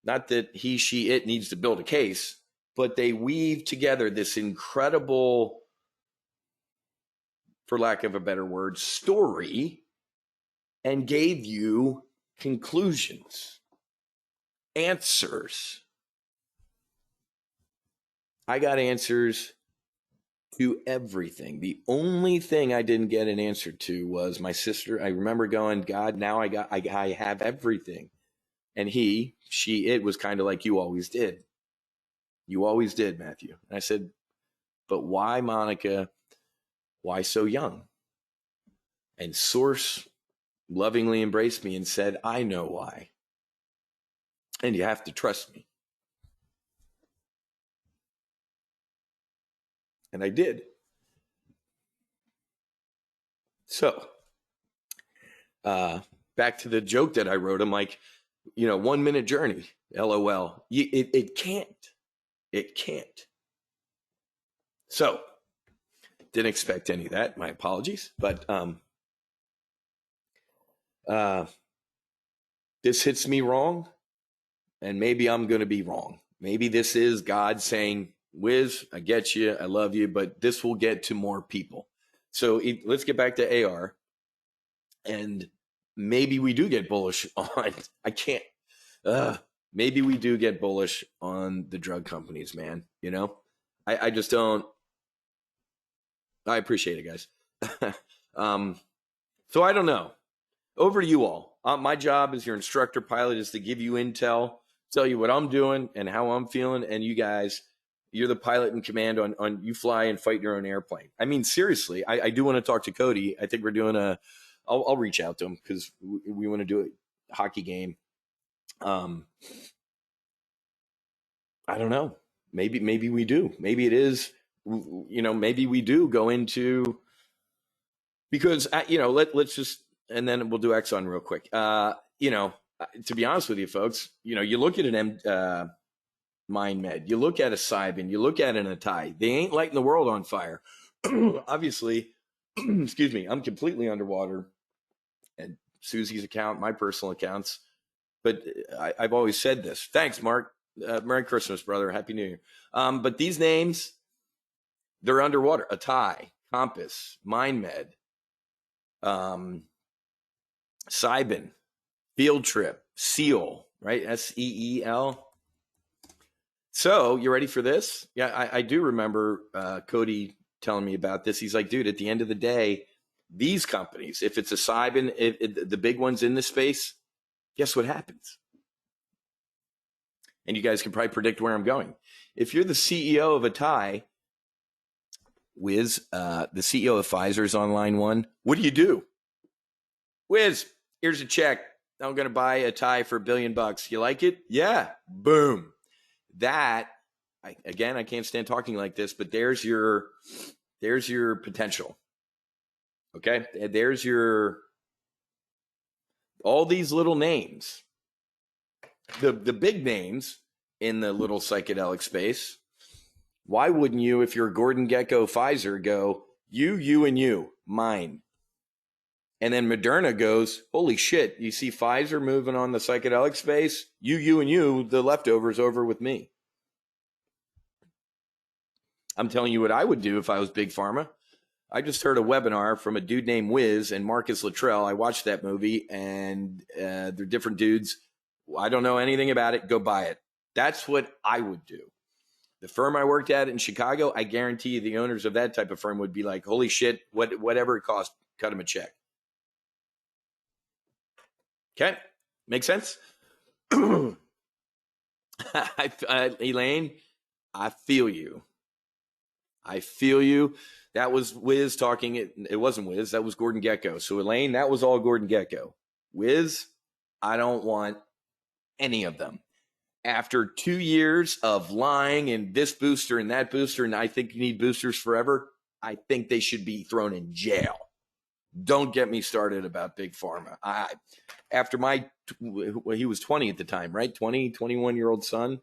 not that he, she, it needs to build a case, but they weave together this incredible, for lack of a better word, story and gave you conclusions, answers. I got answers to everything. The only thing I didn't get an answer to was my sister. I remember going, God, now I have everything. And he, she, it was kind of like, you always did. You always did, Matthew. And I said, but why, Monica? Why so young? And Source lovingly embraced me and said, I know why. And you have to trust me. And I did. So, back to the joke that I wrote. I'm like, 1 minute journey, LOL. It can't. It can't. So, didn't expect any of that. My apologies. But this hits me wrong. And maybe I'm going to be wrong. Maybe this is God saying, Wiz, I get you. I love you. But this will get to more people. So let's get back to AR. And maybe we do get bullish on, maybe we do get bullish on the drug companies, man. I just don't. I appreciate it, guys. So I don't know. Over to you all. My job as your instructor pilot is to give you intel, tell you what I'm doing and how I'm feeling. And you guys, you're the pilot in command on you fly and fight your own airplane. I mean, seriously, I do want to talk to Cody. I think we're doing I'll reach out to him because we want to do a hockey game. I don't know. Maybe we do. Maybe it is, maybe we do go into, because, let's just, and then we'll do Exxon real quick. To be honest with you folks, you look at an Mind Med, you look at a Cybin, you look at an Atai, they ain't lighting the world on fire. Obviously, excuse me, I'm completely underwater, and Susie's account, my personal accounts. But I've always said this. Thanks, Mark. Merry Christmas, brother. Happy New Year. But these names, they're underwater. Atai, Compass, Mind Med, Cybin, Field Trip, SEAL, right? SEEL. So you ready for this? Yeah, I do remember Cody telling me about this. He's like, dude, at the end of the day, these companies, if it's a Cybin, the big ones in this space, guess what happens? And you guys can probably predict where I'm going. If you're the CEO of Atai, Wiz, the CEO of Pfizer is on line one, what do? Wiz, here's a check. I'm going to buy a tie for $1 billion. You like it? Yeah. Boom. That, I can't stand talking like this, but there's your potential. Okay. There's all these little names, the big names in the little psychedelic space. Why wouldn't you, if you're Gordon Gekko Pfizer, go, you, and you, mine? And then Moderna goes, holy shit, you see Pfizer moving on the psychedelic space? You, and you, the leftovers over with me. I'm telling you what I would do if I was Big Pharma. I just heard a webinar from a dude named Wiz and Marcus Luttrell. I watched that movie, and they're different dudes. I don't know anything about it. Go buy it. That's what I would do. The firm I worked at in Chicago, I guarantee you the owners of that type of firm would be like, holy shit, whatever it costs, cut them a check. Okay, make sense? Elaine, I feel you. That was Wiz talking. It wasn't Wiz. That was Gordon Gekko. So Elaine, that was all Gordon Gekko. Wiz, I don't want any of them. After 2 years of lying and this booster and that booster, and I think you need boosters forever, I think they should be thrown in jail. Don't get me started about Big Pharma. After he was 20 at the time, right? 21-year-old son.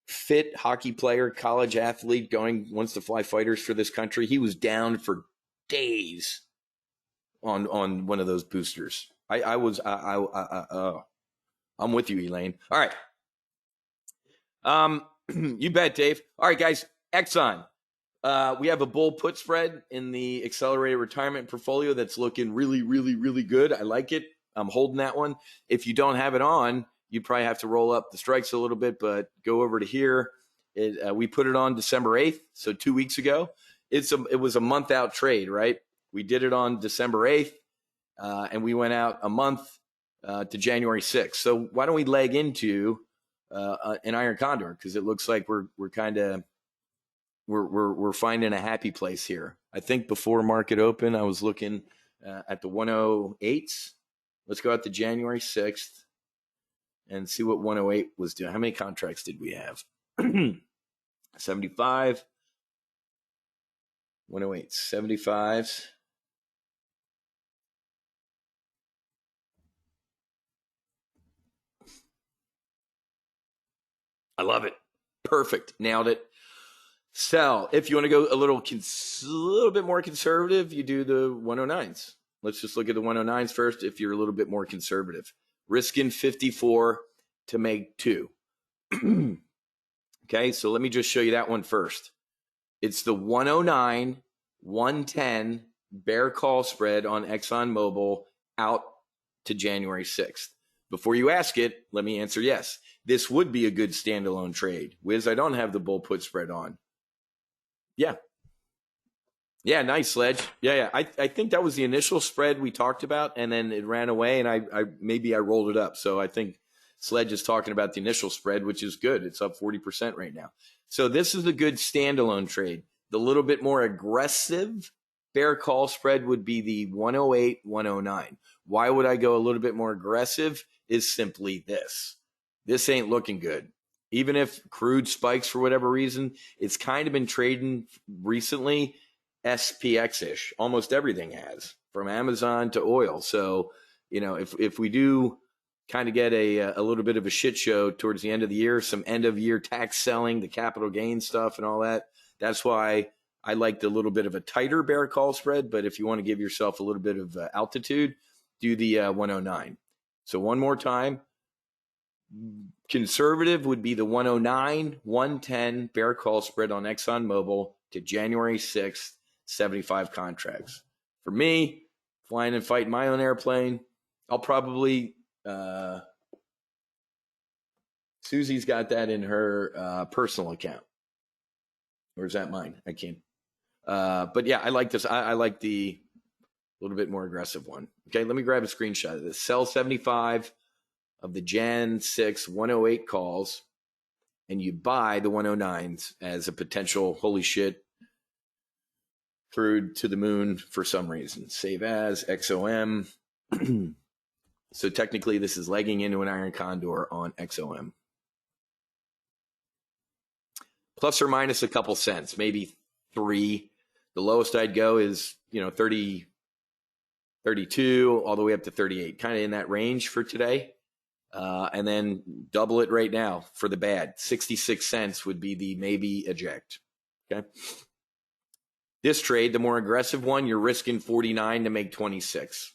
fit hockey player, college athlete, wants to fly fighters for this country. He was down for days on one of those boosters. I'm with you, Elaine. All right. You bet, Dave. All right, guys. Exxon. We have a bull put spread in the accelerated retirement portfolio that's looking really, really, really good. I like it. I'm holding that one. If you don't have it on, you probably have to roll up the strikes a little bit, but go over to here. We put it on December 8th, so 2 weeks ago. It was a month out trade, right? We did it on December 8th, and we went out a month to January 6th. So why don't we leg into an iron condor, because it looks like we're finding a happy place here. I think before market open, I was looking at the 108s. Let's go out to January 6th and see what 108 was doing. How many contracts did we have? 75. 108, 75s. I love it. Perfect. Nailed it. Sell. If you want to go a little bit more conservative, you do the 109s. Let's just look at the 109s first if you're a little bit more conservative. Risking 54 to make 2. Okay, so let me just show you that one first. It's the 109, 110 bear call spread on ExxonMobil out to January 6th. Before you ask it, let me answer yes. This would be a good standalone trade. Wiz, I don't have the bull put spread on. Yeah. Yeah, nice, Sledge. Yeah. I think that was the initial spread we talked about, and then it ran away, and I rolled it up. So I think Sledge is talking about the initial spread, which is good. It's up 40% right now. So this is a good standalone trade. The little bit more aggressive bear call spread would be the 108, 109. Why would I go a little bit more aggressive? Is simply this. This ain't looking good. Even if crude spikes for whatever reason, it's kind of been trading recently SPX-ish. Almost everything has, from Amazon to oil. So, if we do kind of get a little bit of a shit show towards the end of the year, some end of year tax selling, the capital gain stuff and all that, that's why I liked a little bit of a tighter bear call spread. But if you want to give yourself a little bit of altitude, do the 109. So one more time. Conservative would be the 109, 110 bear call spread on ExxonMobil to January 6th, 75 contracts. For me, flying and fighting my own airplane, I'll probably, Susie's got that in her personal account. Or is that mine? I can't. But yeah, I like this. I like the little bit more aggressive one. Okay, let me grab a screenshot of this. Sell 75 of the Jan 6 108 calls, and you buy the 109s as a potential holy shit crude to the moon for some reason. Save as XOM. So technically this is legging into an iron condor on XOM. Plus or minus a couple cents, maybe 3. The lowest I'd go is 30, 32 all the way up to 38, kind of in that range for today. And then double it right now for the bad. 66 cents would be the maybe eject. Okay. This trade, the more aggressive one, you're risking 49 to make 26.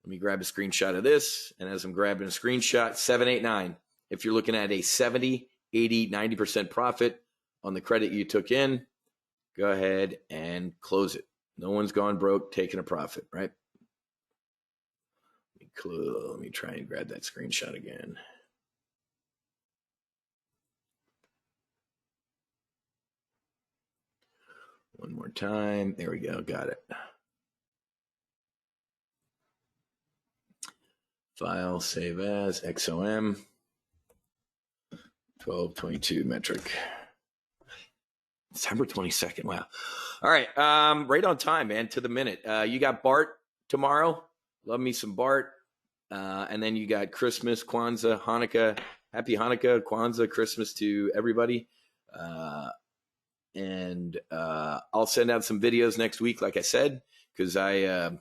Let me grab a screenshot of this. And as I'm grabbing a screenshot, 789. If you're looking at a 70, 80, 90% profit on the credit you took in, go ahead and close it. No one's gone broke taking a profit, right? Let me try and grab that screenshot again. One more time. There we go. Got it. File, save as, XOM. 1222 metric. December 22nd. Wow. All right. Right on time, man. To the minute. You got Bart tomorrow. Love me some Bart. And then you got Christmas, Kwanzaa, Hanukkah. Happy Hanukkah, Kwanzaa, Christmas to everybody. And I'll send out some videos next week, like I said, because I'm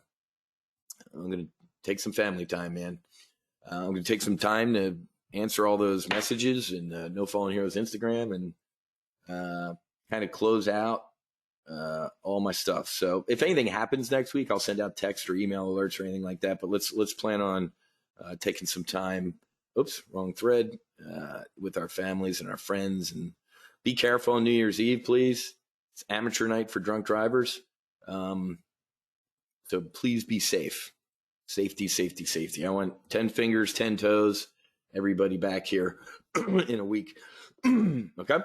going to take some family time, man. I'm going to take some time to answer all those messages and No Fallen Heroes Instagram and kind of close out all my stuff. So if anything happens next week, I'll send out text or email alerts or anything like that. But let's plan on taking some time. Oops, wrong thread. With our families and our friends, and be careful on New Year's Eve, please. It's amateur night for drunk drivers. So please be safe. Safety, safety, safety. I want 10 fingers, 10 toes, everybody back here in a week. Okay?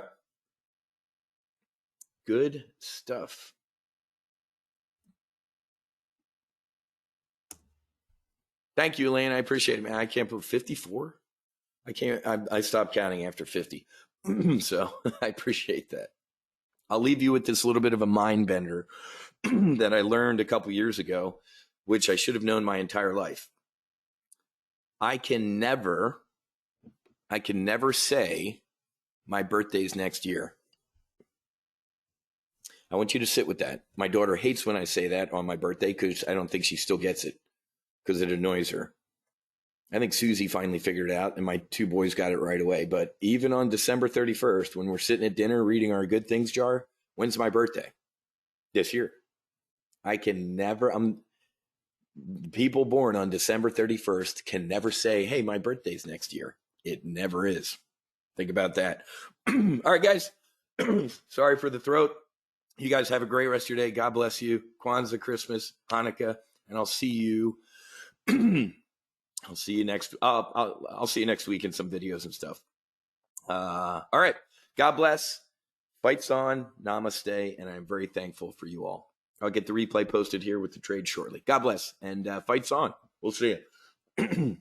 Good stuff. Thank you, Elaine. I appreciate it, man. I can't believe 54. I stopped counting after 50. So I appreciate that. I'll leave you with this little bit of a mind bender that I learned a couple years ago, which I should have known my entire life. I can never say my birthday's next year. I want you to sit with that. My daughter hates when I say that on my birthday because I don't think she still gets it because it annoys her. I think Susie finally figured it out and my two boys got it right away. But even on December 31st, when we're sitting at dinner reading our good things jar, when's my birthday? This year. People born on December 31st can never say, hey, my birthday's next year. It never is. Think about that. All right, guys. Sorry for the throat. You guys have a great rest of your day. God bless you. Kwanzaa, Christmas, Hanukkah, and I'll see you. I'll see you next. I'll see you next week in some videos and stuff. All right. God bless. Fights on. Namaste. And I'm very thankful for you all. I'll get the replay posted here with the trade shortly. God bless. And fights on. We'll see you.